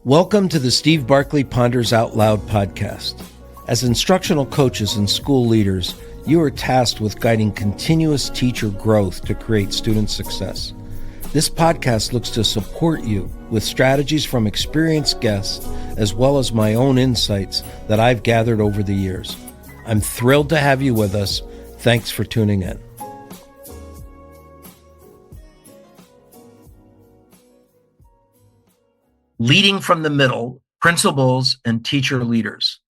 Welcome to the Steve Barkley Ponders Out Loud podcast. As instructional coaches and school leaders, you are tasked with guiding continuous teacher growth to create student success. This podcast looks to support you with strategies from experienced guests, as well as my own insights that I've gathered over the years. I'm thrilled to have you with us. Thanks for tuning in. Leading from the middle, principals and teacher leaders.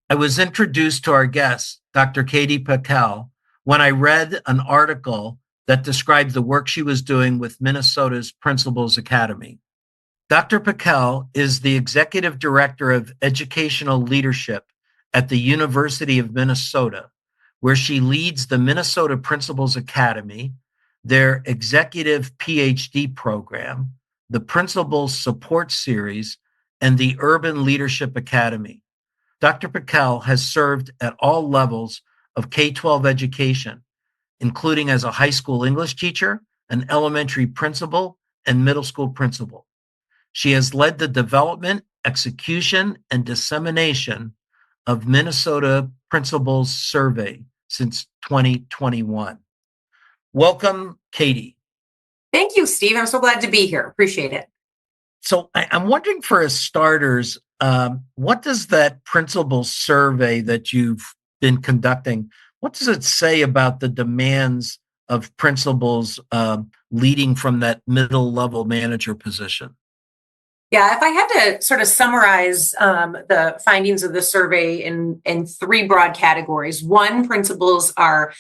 I was introduced to our guest, Dr. Katie Pekel, when I read an article that described the work she was doing with Minnesota's Principals Academy. Dr. Pekel is the Executive Director of Educational Leadership at the University of Minnesota, where she leads the Minnesota Principals Academy, their Executive PhD program, the Principals Support Series, and the Urban Leadership Academy. Dr. Pekel has served at all levels of K-12 education, including as a high school English teacher, an elementary principal, and middle school principal. She has led the development, execution, and dissemination of Minnesota Principals Survey since 2021. Welcome, Katie. Thank you, Steve. I'm so glad to be here. Appreciate it. So I'm wondering, for starters, what does that principal survey that you've been conducting, what does it say about the demands of principals leading from that middle level manager position? Yeah, if I had to sort of summarize the findings of the survey in three broad categories. One, principals are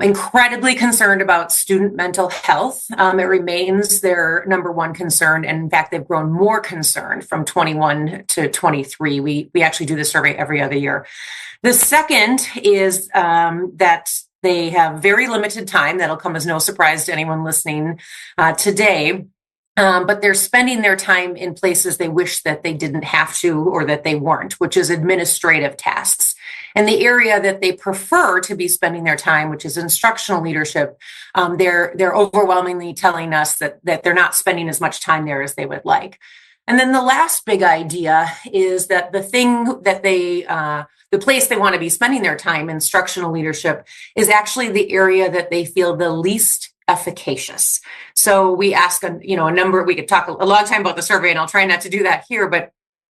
incredibly concerned about student mental health. It remains their number one concern. And in fact, they've grown more concerned from 21 to 23. We actually do the survey every other year. The second is that they have very limited time. That'll come as no surprise to anyone listening today. But they're spending their time in places they wish that they didn't have to or that they weren't, which is administrative tasks. And the area that they prefer to be spending their time, which is instructional leadership, they're overwhelmingly telling us that they're not spending as much time there as they would like. And then the last big idea is that the place they want to be spending their time, instructional leadership, is actually the area that they feel the least efficacious. So we ask a number, we could talk a long time about the survey, and I'll try not to do that here, but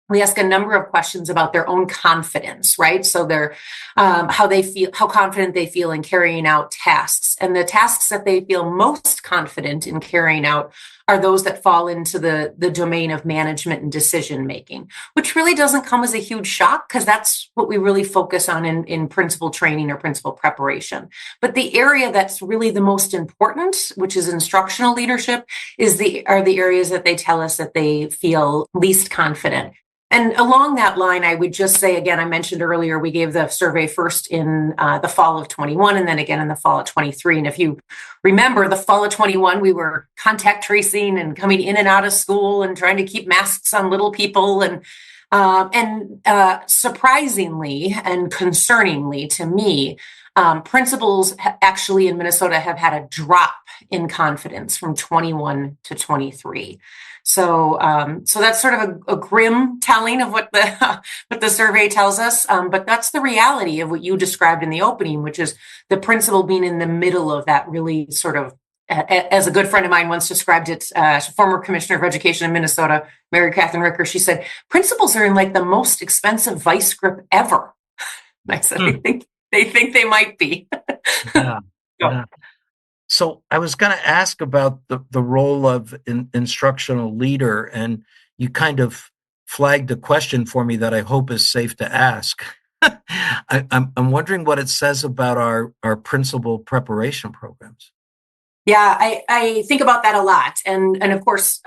we ask a number of questions about their own confidence, right? So their how they feel, how confident they feel in carrying out tasks. And the tasks that they feel most confident in carrying out are those that fall into the domain of management and decision making, which really doesn't come as a huge shock because that's what we really focus on in principal training or principal preparation. But the area that's really the most important, which is instructional leadership, are the areas that they tell us that they feel least confident. And along that line, I would just say, again, I mentioned earlier, we gave the survey first in the fall of 21 and then again in the fall of 23. And if you remember, the fall of 21, we were contact tracing and coming in and out of school and trying to keep masks on little people. And surprisingly and concerningly to me, principals actually in Minnesota have had a drop in confidence from 21 to 23. So that's sort of a grim telling of what the survey tells us. But that's the reality of what you described in the opening, which is the principal being in the middle of that really sort of, as a good friend of mine once described it, former commissioner of education in Minnesota, Mary Catherine Ricker, she said, principals are in like the most expensive vice grip ever. And I said, they think they might be. Yeah. Yeah. So I was going to ask about the role of instructional leader, and you kind of flagged a question for me that I hope is safe to ask. I'm wondering what it says about our principal preparation programs. Yeah, I think about that a lot. And of course,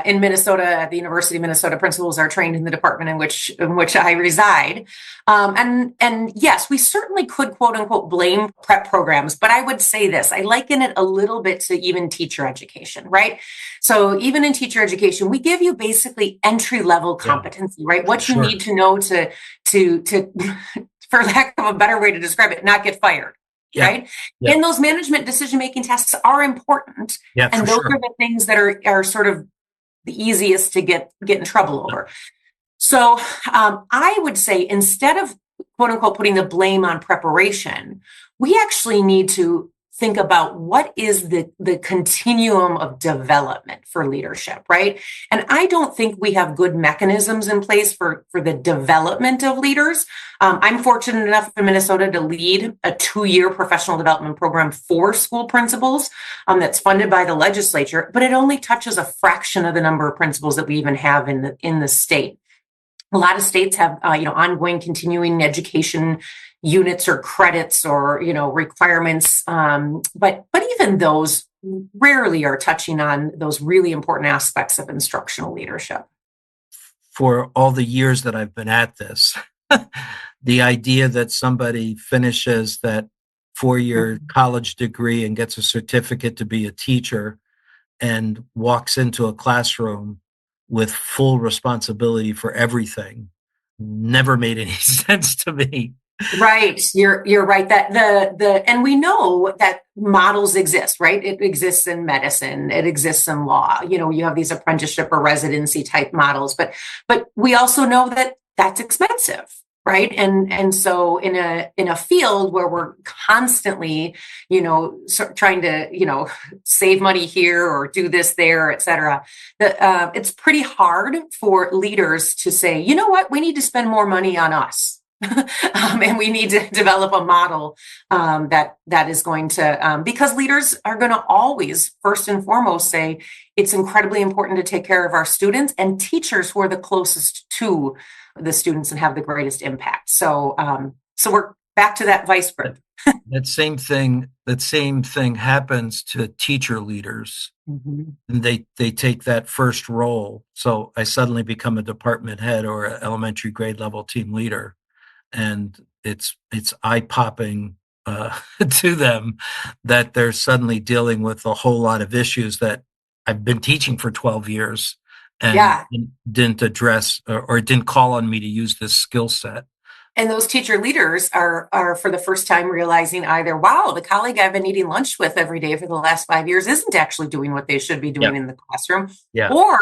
in Minnesota, at the University of Minnesota, principals are trained in the department in which I reside. And yes, we certainly could, quote unquote, blame prep programs, but I would say this, I liken it a little bit to even teacher education, right? So even in teacher education, we give you basically entry-level competency, right? What you need to know to, for lack of a better way to describe it, not get fired. Yeah. Right. Yeah. And those management decision-making tasks are important. Yeah, and those are the things that are sort of the easiest to get in trouble over. So I would say, instead of quote unquote putting the blame on preparation, we actually need to think about what is the continuum of development for leadership, right? And I don't think we have good mechanisms in place for the development of leaders. I'm fortunate enough in Minnesota to lead a 2-year professional development program for school principals that's funded by the legislature, but it only touches a fraction of the number of principals that we even have in the state. A lot of states have, ongoing continuing education units or credits or, requirements. But even those rarely are touching on those really important aspects of instructional leadership. For all the years that I've been at this, the idea that somebody finishes that 4-year college degree and gets a certificate to be a teacher and walks into a classroom with full responsibility for everything never made any sense to me. Right. You're right that and we know that models exist, right? It exists in medicine. It exists in law. You have these apprenticeship or residency type models, but we also know that that's expensive, right? And so in a field where we're constantly, trying to, save money here or do this there, et cetera, it's pretty hard for leaders to say, you know what, we need to spend more money on us. And we need to develop a model that is going to, because leaders are going to always, first and foremost, say it's incredibly important to take care of our students and teachers who are the closest to the students and have the greatest impact. So we're back to that vice grip. That same thing happens to teacher leaders. Mm-hmm. And they take that first role. So I suddenly become a department head or an elementary grade level team leader. And it's eye-popping to them that they're suddenly dealing with a whole lot of issues that I've been teaching for 12 years and didn't address or didn't call on me to use this skill set. And those teacher leaders are for the first time realizing either, wow, the colleague I've been eating lunch with every day for the last 5 years isn't actually doing what they should be doing in the classroom, or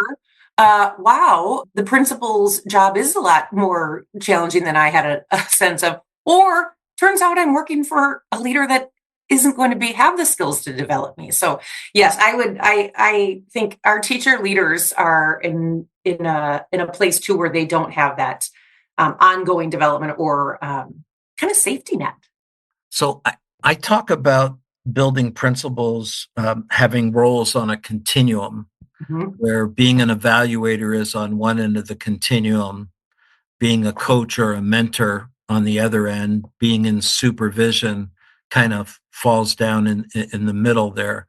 wow, the principal's job is a lot more challenging than I had a sense of, or turns out I'm working for a leader that isn't going to have the skills to develop me. So yes, I think our teacher leaders are in a place too where they don't have that ongoing development or kind of safety net. So I talk about building principals having roles on a continuum. Mm-hmm. Where being an evaluator is on one end of the continuum, being a coach or a mentor on the other end, being in supervision kind of falls down in the middle there.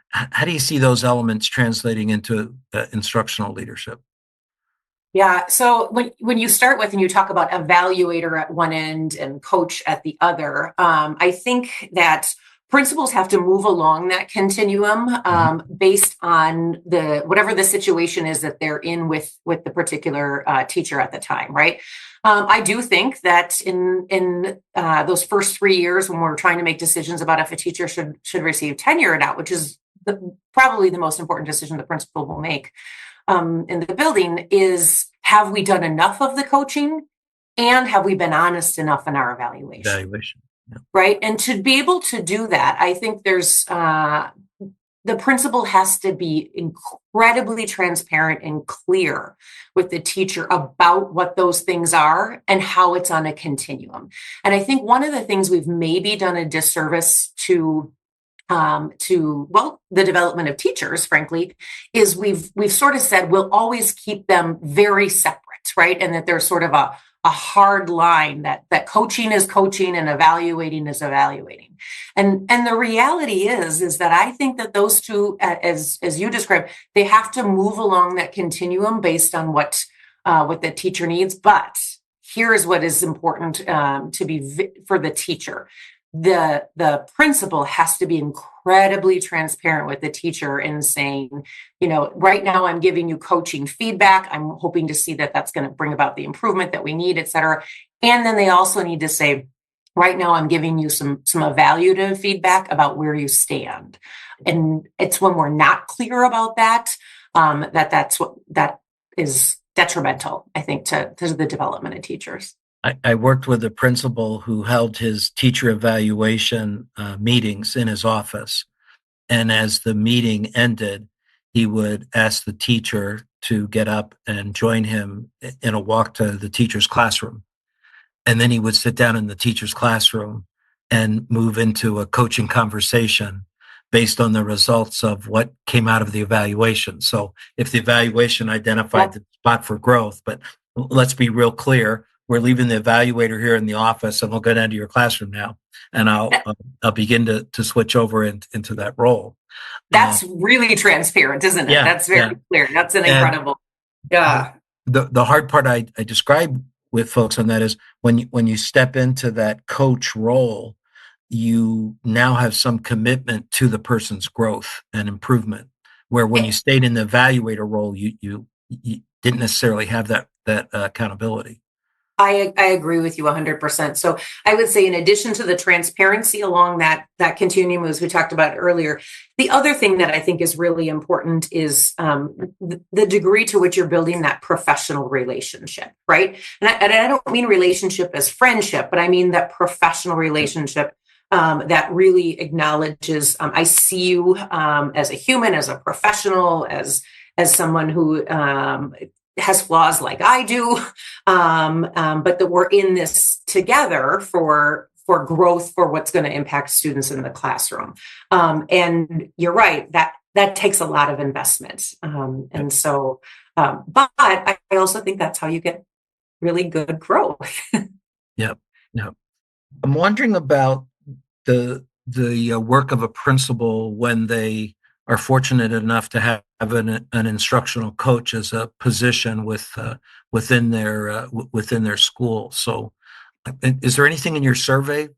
How do you see those elements translating into instructional leadership? Yeah. So when you start with and you talk about evaluator at one end and coach at the other, I think that principals have to move along that continuum based on whatever the situation is that they're in with the particular teacher at the time, right? I do think that in those first 3 years when we're trying to make decisions about if a teacher should receive tenure or not, which is probably the most important decision the principal will make in the building, is have we done enough of the coaching and have we been honest enough in our evaluation? Yeah. Right. And to be able to do that, I think there's the principal has to be incredibly transparent and clear with the teacher about what those things are and how it's on a continuum. And I think one of the things we've maybe done a disservice to the development of teachers, frankly, is we've sort of said we'll always keep them very separate, right? And that there's sort of a hard line that coaching is coaching and evaluating is evaluating. And the reality is that I think that those two, as you described, they have to move along that continuum based on what the teacher needs. But here is what is important to be for the teacher. The principal has to be incredibly transparent with the teacher in saying, right now I'm giving you coaching feedback. I'm hoping to see that that's going to bring about the improvement that we need, et cetera. And then they also need to say, right now I'm giving you some evaluative feedback about where you stand. And it's when we're not clear about that, that is detrimental, I think, to the development of teachers. I worked with a principal who held his teacher evaluation meetings in his office. And as the meeting ended, he would ask the teacher to get up and join him in a walk to the teacher's classroom. And then he would sit down in the teacher's classroom and move into a coaching conversation based on the results of what came out of the evaluation. So if the evaluation identified the spot for growth, but let's be real clear, we're leaving the evaluator here in the office and we'll go down to your classroom now. And I'll begin to switch over into that role. That's really transparent, isn't it? Yeah, That's very clear. That's an incredible. Yeah. The hard part I describe with folks on that is when you step into that coach role, you now have some commitment to the person's growth and improvement. Where when you stayed in the evaluator role, you didn't necessarily have that accountability. I agree with you 100%. So I would say, in addition to the transparency along that continuum, as we talked about earlier, the other thing that I think is really important is the degree to which you're building that professional relationship, right? And I don't mean relationship as friendship, but I mean that professional relationship that really acknowledges, I see you as a human, as a professional, as someone who has flaws like I do, but that we're in this together for growth, for what's going to impact students in the classroom. And you're right, that takes a lot of investment. And so, but I also think that's how you get really good growth. Yep. I'm wondering about the work of a principal when they are fortunate enough to have an instructional coach as a position within their school. So, is there anything in your survey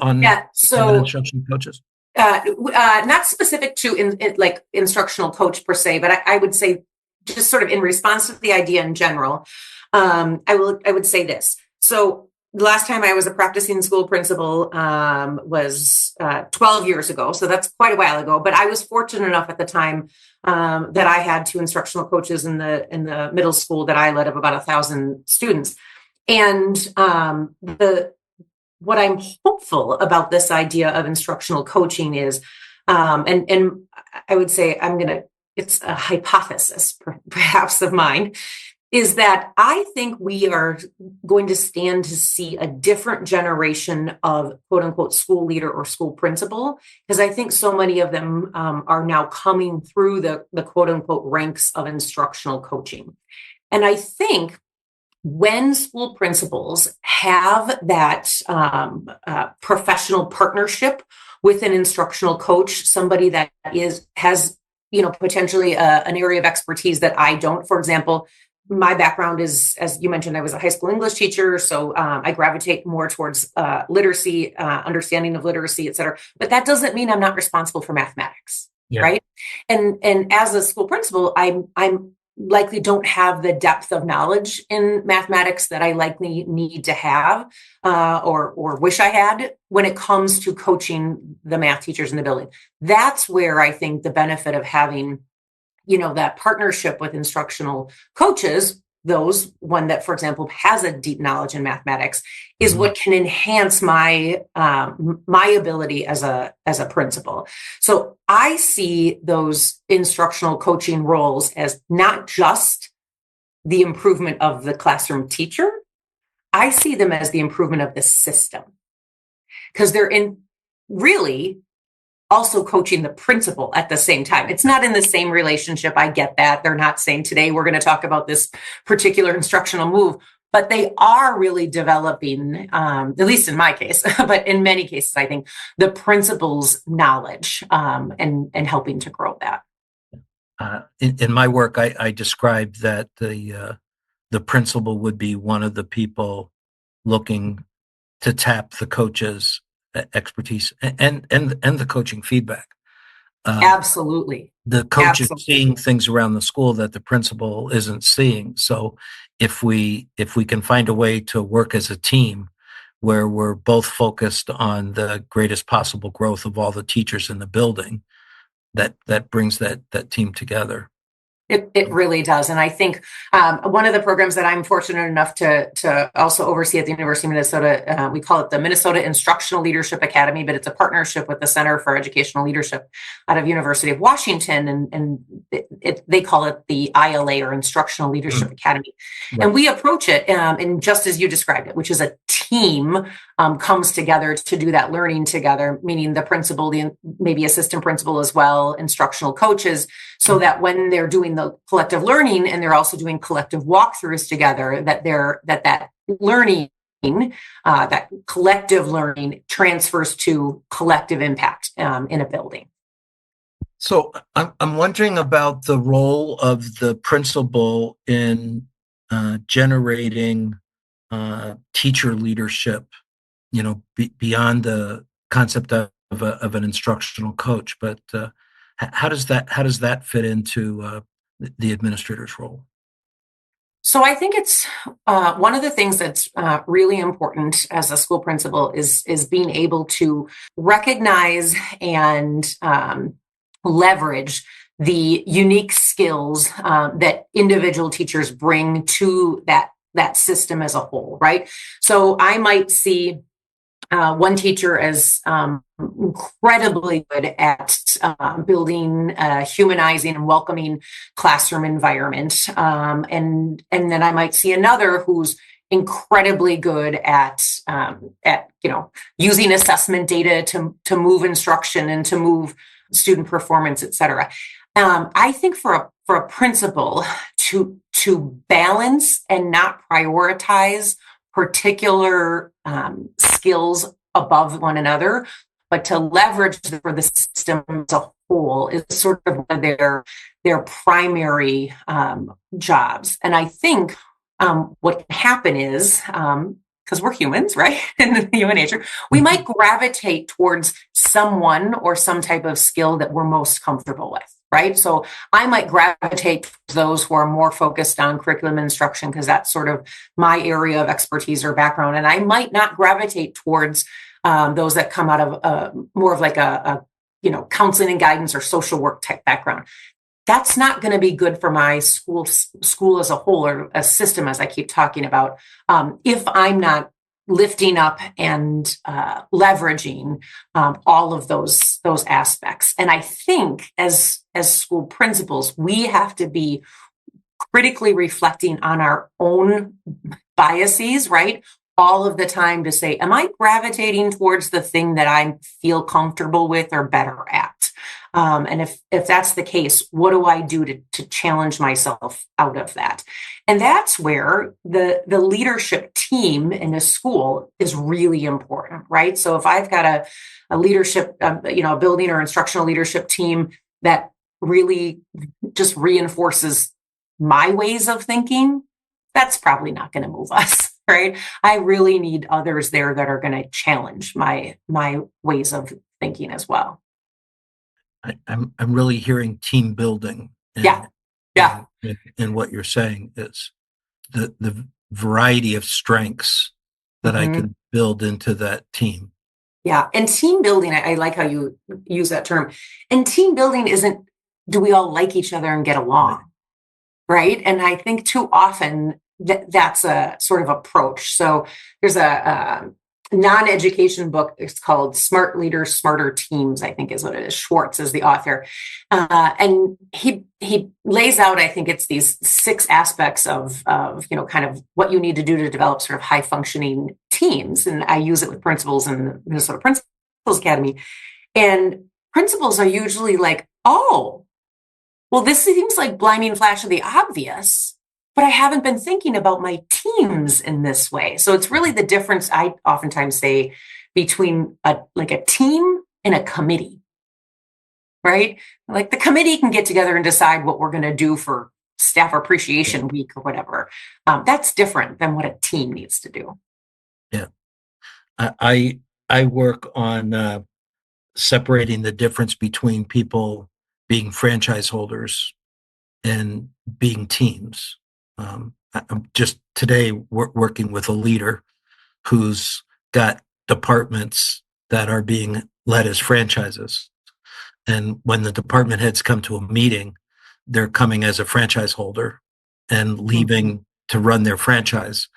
on instructional coaches? Not specific to like instructional coach per se, but I would say, just sort of in response to the idea in general, I would say this. So the last time I was a practicing school principal was 12 years ago. So that's quite a while ago. But I was fortunate enough at the time that I had two instructional coaches in the middle school that I led, of about 1,000 students. And what I'm hopeful about this idea of instructional coaching is, and I would say it's a hypothesis perhaps of mine, is that I think we are going to stand to see a different generation of quote unquote school leader or school principal, because I think so many of them are now coming through the quote unquote ranks of instructional coaching. And I think when school principals have that professional partnership with an instructional coach, somebody that has potentially an area of expertise that I don't. For example, my background is, as you mentioned, I was a high school English teacher, so I gravitate more towards literacy, understanding of literacy, et cetera. But that doesn't mean I'm not responsible for mathematics, right? And as a school principal, I'm likely don't have the depth of knowledge in mathematics that I likely need to have or wish I had when it comes to coaching the math teachers in the building. That's where I think the benefit of having that partnership with instructional coaches, those one that, for example, has a deep knowledge in mathematics, is what can enhance my ability as a principal. So I see those instructional coaching roles as not just the improvement of the classroom teacher. I see them as the improvement of the system, because they're really also coaching the principal at the same time. It's not in the same relationship. I get that. They're not saying today we're going to talk about this particular instructional move, but they are really developing, at least in my case, but in many cases, I think, the principal's knowledge and helping to grow that. In my work, I described that the principal would be one of the people looking to tap the coach's expertise and the coaching feedback. Absolutely. The coach is seeing things around the school that the principal isn't seeing. So if we can find a way to work as a team where we're both focused on the greatest possible growth of all the teachers in the building, that brings that team together. It really does. And I think one of the programs that I'm fortunate enough to also oversee at the University of Minnesota, we call it the Minnesota Instructional Leadership Academy, but it's a partnership with the Center for Educational Leadership out of University of Washington. And they call it the ILA, or Instructional Leadership Academy. Right. And we approach it and just as you described it, which is a team comes together to do that learning together, meaning the principal, the maybe assistant principal as well, instructional coaches, so that when they're doing the collective learning and they're also doing collective walkthroughs together, that learning, that collective learning transfers to collective impact in a building. So I'm wondering about the role of the principal in generating teacher leadership, beyond the concept of an instructional coach. But how does that fit into the administrator's role? So I think it's one of the things that's really important as a school principal is being able to recognize and leverage the unique skills that individual teachers bring to that system as a whole, right? So I might see one teacher as incredibly good at building a humanizing and welcoming classroom environment, and then I might see another who's incredibly good at using assessment data to move instruction and to move student performance, et cetera. I think for a principal to balance and not prioritize particular skills above one another, but to leverage for the system as a whole is sort of one of their primary jobs. And I think what can happen is, because we're humans, right? In human nature, we might gravitate towards someone or some type of skill that we're most comfortable with, right? So I might gravitate to those who are more focused on curriculum instruction because that's sort of my area of expertise or background. And I might not gravitate towards those that come out of more of like a counseling and guidance or social work type background. That's not going to be good for my school as a whole, or a system, as I keep talking about, if I'm not lifting up and leveraging all of those aspects. And I think as school principals, we have to be critically reflecting on our own biases, right? All of the time to say, am I gravitating towards the thing that I feel comfortable with or better at? And if that's the case, what do I do to challenge myself out of that? And that's where the leadership team in a school is really important, right? So if I've got a leadership, a building or instructional leadership team that really just reinforces my ways of thinking, that's probably not going to move us. Right. I really need others there that are going to challenge my ways of thinking as well. I'm really hearing team building. Yeah. And what you're saying is the variety of strengths that I can build into that team. Yeah. And team building, I like how you use that term. And team building isn't, do we all like each other and get along? Right. And I think too often that's a sort of approach. So there's a non-education book. It's called Smart Leaders, Smarter Teams, I think is what it is. Schwartz is the author. And he lays out, I think it's these 6 aspects of kind of what you need to do to develop sort of high functioning teams. And I use it with principals in the Minnesota Principals Academy. And principals are usually like, oh, well, this seems like blinding flash of the obvious, but I haven't been thinking about my teams in this way. So it's really the difference, I oftentimes say, between a team and a committee, right? Like the committee can get together and decide what we're going to do for Staff Appreciation Week or whatever. That's different than what a team needs to do. Yeah. I work on separating the difference between people being franchise holders and being teams. I'm just today working with a leader who's got departments that are being led as franchises. And when the department heads come to a meeting, they're coming as a franchise holder and leaving to run their franchise.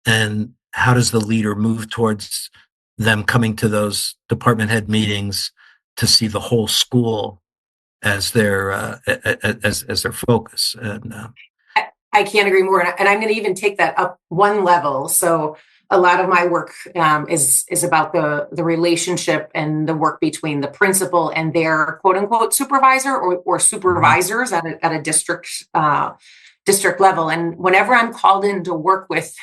And how does the leader move towards them coming to those department head meetings to see the whole school as their as their focus? And I can't agree more. And I'm going to even take that up one level. So a lot of my work is about the relationship and the work between the principal and their quote unquote supervisor or supervisors at a district level. And whenever I'm called in to work with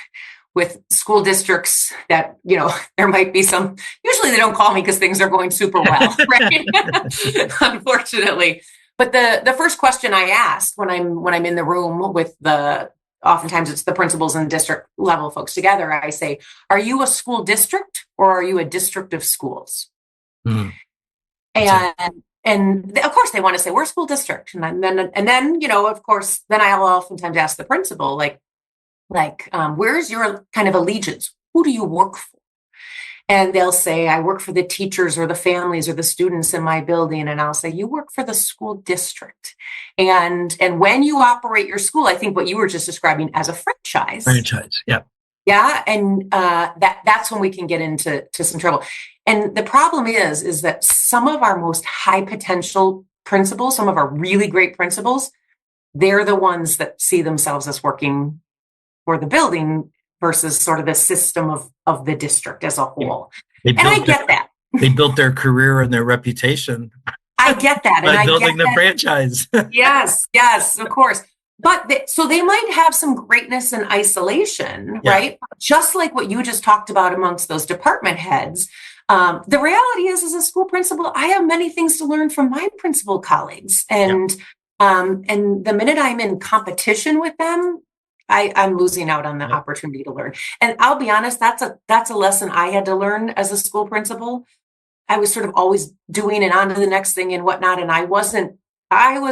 school districts that, there might be some, usually they don't call me because things are going super well, right? Unfortunately. But the first question I ask when I'm in the room with oftentimes it's the principals and district level folks together, I say, are you a school district or are you a district of schools? Mm. And of course they want to say we're a school district. And then, of course, then I'll oftentimes ask the principal, like, where's your kind of allegiance? Who do you work for? And they'll say, I work for the teachers or the families or the students in my building. And I'll say, you work for the school district. And when you operate your school, I think what you were just describing as a franchise. Franchise, yeah. Yeah. And that's when we can get into some trouble. And the problem is that some of our most high potential principals, some of our really great principals, they're the ones that see themselves as working for the building versus sort of the system of the district as a whole. And I get that. They built their career and their reputation. I get that. By building the franchise. Yes, of course. But so they might have some greatness in isolation, right? Just like what you just talked about amongst those department heads. The reality is, as a school principal, I have many things to learn from my principal colleagues. And the minute I'm in competition with them, I'm losing out on the opportunity to learn. And I'll be honest, that's a lesson I had to learn as a school principal. I was sort of always doing and on to the next thing and whatnot. And I was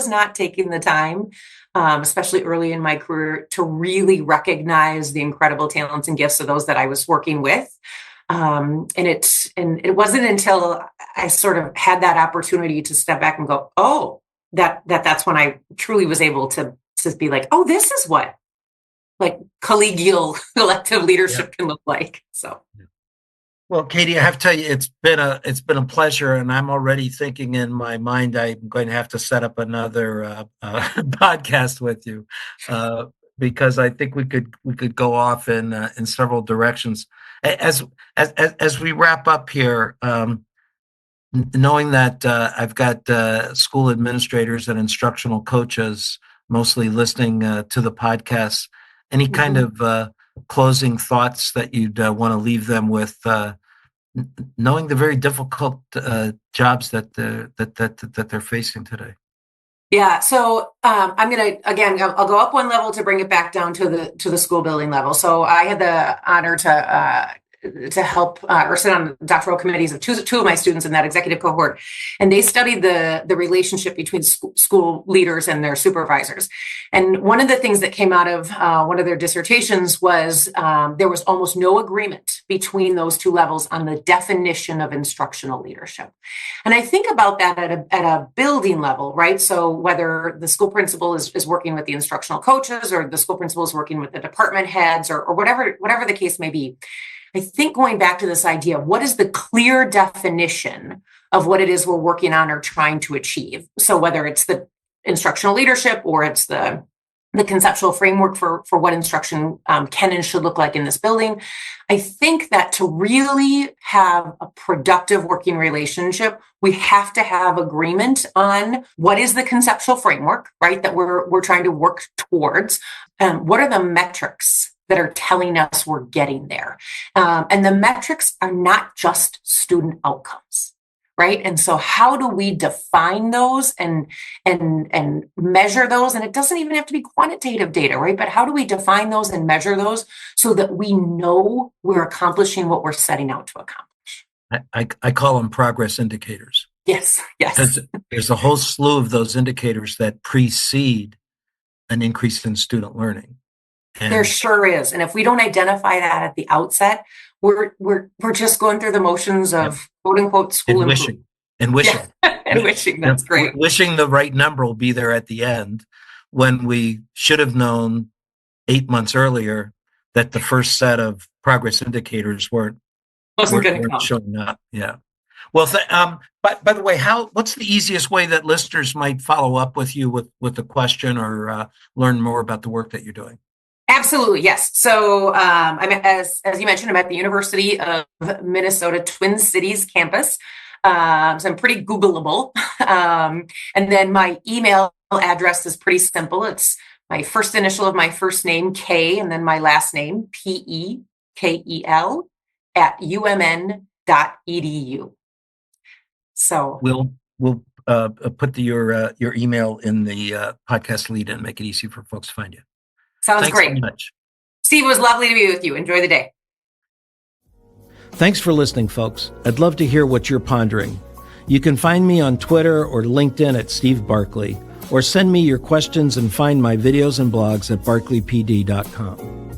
not taking the time, especially early in my career, to really recognize the incredible talents and gifts of those that I was working with. And it wasn't until I sort of had that opportunity to step back and go, oh, that's when I truly was able to be like, oh, this is what like collegial elective leadership can look like. So, well, Katie, I have to tell you, it's been a pleasure, and I'm already thinking in my mind I'm going to have to set up another podcast with you because I think we could go off in several directions. As we wrap up here, knowing that I've got school administrators and instructional coaches mostly listening to the podcast. Any kind of closing thoughts that you'd want to leave them with, knowing the very difficult jobs that they're facing today? Yeah, so I'm gonna I'll go up one level to bring it back down to the school building level. So I had the honor to help or sit on doctoral committees of two of my students in that executive cohort. And they studied the relationship between school leaders and their supervisors. And one of the things that came out of one of their dissertations was there was almost no agreement between those two levels on the definition of instructional leadership. And I think about that at a building level, right? So whether the school principal is working with the instructional coaches or the school principal is working with the department heads or whatever the case may be, I think going back to this idea of what is the clear definition of what it is we're working on or trying to achieve. So whether it's the instructional leadership or it's the conceptual framework for what instruction can and should look like in this building, I think that to really have a productive working relationship, we have to have agreement on what is the conceptual framework, right, that we're trying to work towards. What are the metrics that are telling us we're getting there? And the metrics are not just student outcomes, right? And so how do we define those and measure those? And it doesn't even have to be quantitative data, right? But how do we define those and measure those so that we know we're accomplishing what we're setting out to accomplish? I call them progress indicators. Yes. There's a whole slew of those indicators that precede an increase in student learning. And there sure is. And if we don't identify that at the outset, we're just going through the motions of quote unquote school improvement. and wishing. And wishing, that's great. Wishing the right number will be there at the end, when we should have known 8 months earlier that the first set of progress indicators weren't showing up. Yeah. Well, but by the way, what's the easiest way that listeners might follow up with you with a question or learn more about the work that you're doing? Absolutely, yes. So I'm as you mentioned, I'm at the University of Minnesota Twin Cities campus. So I'm pretty Googleable. And then my email address is pretty simple. It's my first initial of my first name, K, and then my last name, Pekel, at umn.edu. So we'll put your email in the podcast lead and make it easy for folks to find you. Sounds Thanks great. so much. Steve, it was lovely to be with you. Enjoy the day. Thanks for listening, folks. I'd love to hear what you're pondering. You can find me on Twitter or LinkedIn at Steve Barkley, or send me your questions and find my videos and blogs at barkleypd.com.